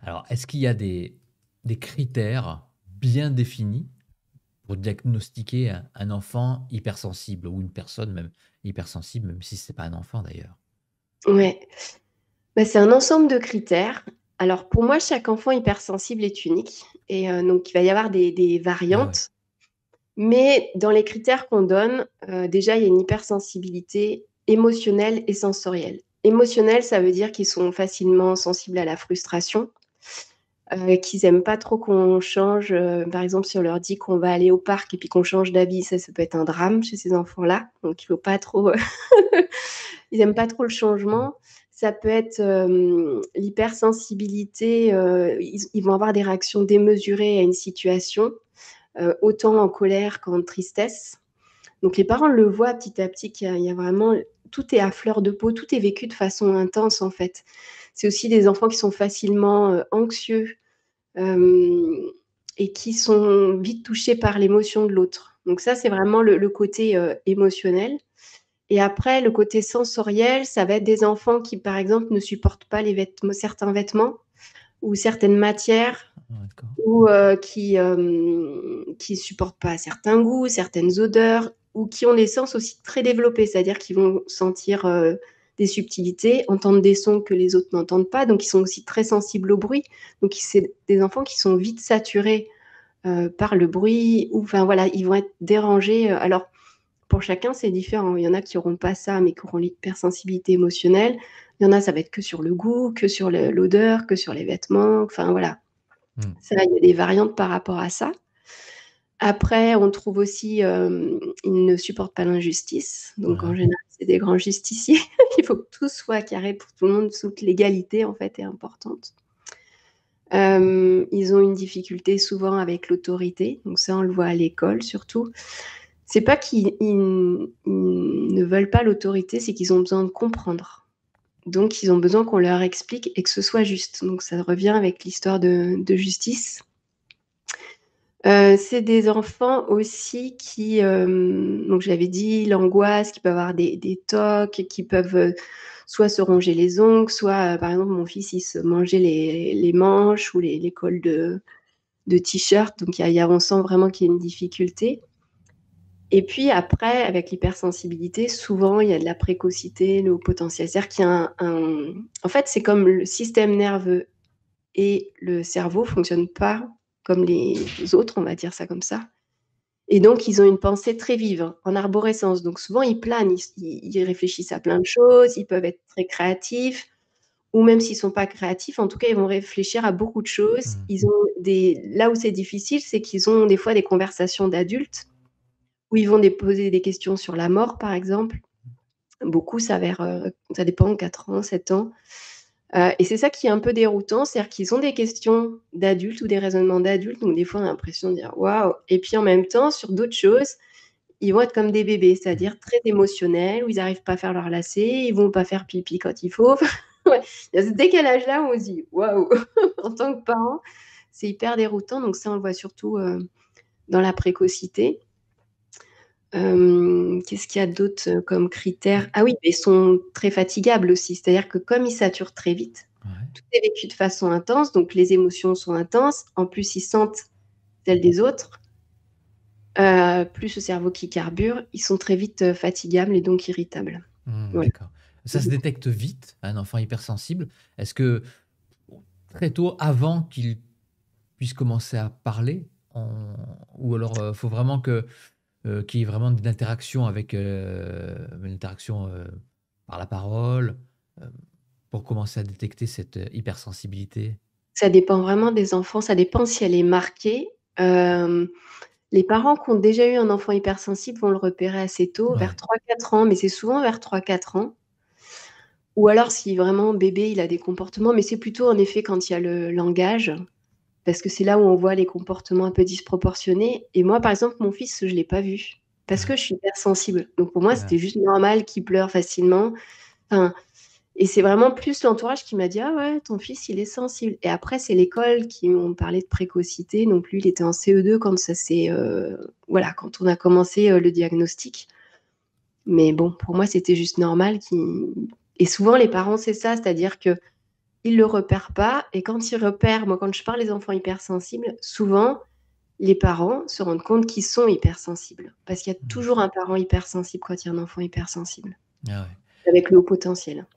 Alors, est-ce qu'il y a des critères bien définis pour diagnostiquer un enfant hypersensible ou une personne même hypersensible, même si c'est pas un enfant d'ailleurs? Ouais. Bah, c'est un ensemble de critères. Alors pour moi, chaque enfant hypersensible est unique et donc il va y avoir des Ah ouais. variantes. Mais dans les critères qu'on donne, déjà, il y a une hypersensibilité émotionnelle et sensorielle. Émotionnelle, ça veut dire qu'ils sont facilement sensibles à la frustration, qu'ils n'aiment pas trop qu'on change. Par exemple, si on leur dit qu'on va aller au parc et puis qu'on change d'habit, ça peut être un drame chez ces enfants-là. Donc, il faut pas trop. Ils n'aiment pas trop le changement. Ça peut être l'hypersensibilité. Ils vont avoir des réactions démesurées à une situation, autant en colère qu'en tristesse. Donc les parents le voient petit à petit qu'il y a vraiment, tout est à fleur de peau, tout est vécu de façon intense en fait. C'est aussi des enfants qui sont facilement anxieux et qui sont vite touchés par l'émotion de l'autre. Donc ça, c'est vraiment le côté émotionnel. Et après, le côté sensoriel, ça va être des enfants qui, par exemple, ne supportent pas certains vêtements ou certaines matières Ah, d'accord. ou qui supportent pas certains goûts, certaines odeurs, ou qui ont des sens aussi très développés, c'est-à-dire qu'ils vont sentir des subtilités, entendre des sons que les autres n'entendent pas, donc ils sont aussi très sensibles au bruit. Donc c'est des enfants qui sont vite saturés par le bruit, ou enfin voilà, ils vont être dérangés. Alors pour chacun, c'est différent. Il y en a qui n'auront pas ça, mais qui auront l'hypersensibilité émotionnelle. Il y en a, ça va être que sur le goût, que sur l'odeur, que sur les vêtements. Enfin voilà, Hmm. ça, il y a des variantes par rapport à ça. Après, on trouve aussi, ils ne supportent pas l'injustice. Donc, en Ouais. général, c'est des grands justiciers. Il faut que tout soit carré pour tout le monde, toute l'égalité, en fait, est importante. Ils ont une difficulté souvent avec l'autorité. Donc, ça, on le voit à l'école surtout. C'est pas qu'ils ne veulent pas l'autorité, c'est qu'ils ont besoin de comprendre. Donc, ils ont besoin qu'on leur explique et que ce soit juste. Donc, ça revient avec l'histoire de justice. C'est des enfants aussi qui, donc j'avais dit l'angoisse, qui peuvent avoir des TOC, qui peuvent soit se ronger les ongles, soit, par exemple, mon fils, il se mangeait les manches ou les cols de t-shirt. Donc on sent vraiment qu'il y a une difficulté. Et puis après, avec l'hypersensibilité, souvent, il y a de la précocité, le haut potentiel. C'est-à-dire qu'il y a en fait, c'est comme le système nerveux et le cerveau ne fonctionnent pas comme les autres, on va dire ça comme ça. Et donc, ils ont une pensée très vive, hein, en arborescence. Donc, souvent, ils planent, ils réfléchissent à plein de choses, ils peuvent être très créatifs, ou même s'ils ne sont pas créatifs, en tout cas, ils vont réfléchir à beaucoup de choses. Hmm. Là où c'est difficile, c'est qu'ils ont des fois des conversations d'adultes, où ils vont poser des questions sur la mort, par exemple. Beaucoup, ça dépend, 4 ans, 7 ans. Et c'est ça qui est un peu déroutant, c'est-à-dire qu'ils ont des questions d'adultes ou des raisonnements d'adultes, donc des fois, on a l'impression de dire waouh. Et puis en même temps, sur d'autres choses, ils vont être comme des bébés, Hmm. c'est-à-dire très émotionnels, où ils n'arrivent pas à faire leur lacet, ils vont pas faire pipi quand il faut. Ouais, il y a ce décalage-là où on se dit waouh, en tant que parent, c'est hyper déroutant. Donc ça, on le voit surtout dans la précocité. Qu'est-ce qu'il y a d'autre comme critères? Et- Ah oui, ils sont très fatigables aussi, c'est-à-dire que comme ils saturent très vite, ouais. tout est vécu de façon intense, donc les émotions sont intenses. En plus, ils sentent celles des autres. Plus le cerveau qui carbure, ils sont très vite fatigables et donc irritables. Hmm, Voilà. d'accord. Ça se détecte vite, un enfant hypersensible. Est-ce que très tôt, avant qu'il puisse commencer à parler, ou alors faut vraiment qu'il y ait vraiment une interaction avec une interaction par la parole euh, pour commencer à détecter cette hypersensibilité? Ça dépend vraiment des enfants, ça dépend si elle est marquée. Hem, les parents qui ont déjà eu un enfant hypersensible vont le repérer assez tôt, vers Ouais. 3-4 ans, mais c'est souvent vers 3-4 ans. Ou alors si vraiment bébé, il a des comportements, mais c'est plutôt en effet quand il y a le langage, parce que c'est là où on voit les comportements un peu disproportionnés. Et moi, par exemple, mon fils, je l'ai pas vu, parce que Ah, je suis hypersensible. Donc pour moi, ah, c'était juste normal qu'il pleure facilement. Enfin, et c'est vraiment plus l'entourage qui m'a dit: «Ah ouais, ton fils, il est sensible», et après, c'est l'école qui m'ont parlé de précocité. Donc lui, il était en CE2 quand ça s'est, voilà, quand on a commencé, le diagnostic. Mais bon, pour moi, c'était juste normal qu'il et souvent les parents, c'est ça, c'est-à-dire que ils le repèrent pas et quand ils repèrent moi, quand je parle des enfants hypersensibles, souvent, les parents se rendent compte qu'ils sont hypersensibles. Parce qu'il y a Mmh. toujours un parent hypersensible quand il y a un enfant hypersensible, Ah ouais. avec le haut potentiel.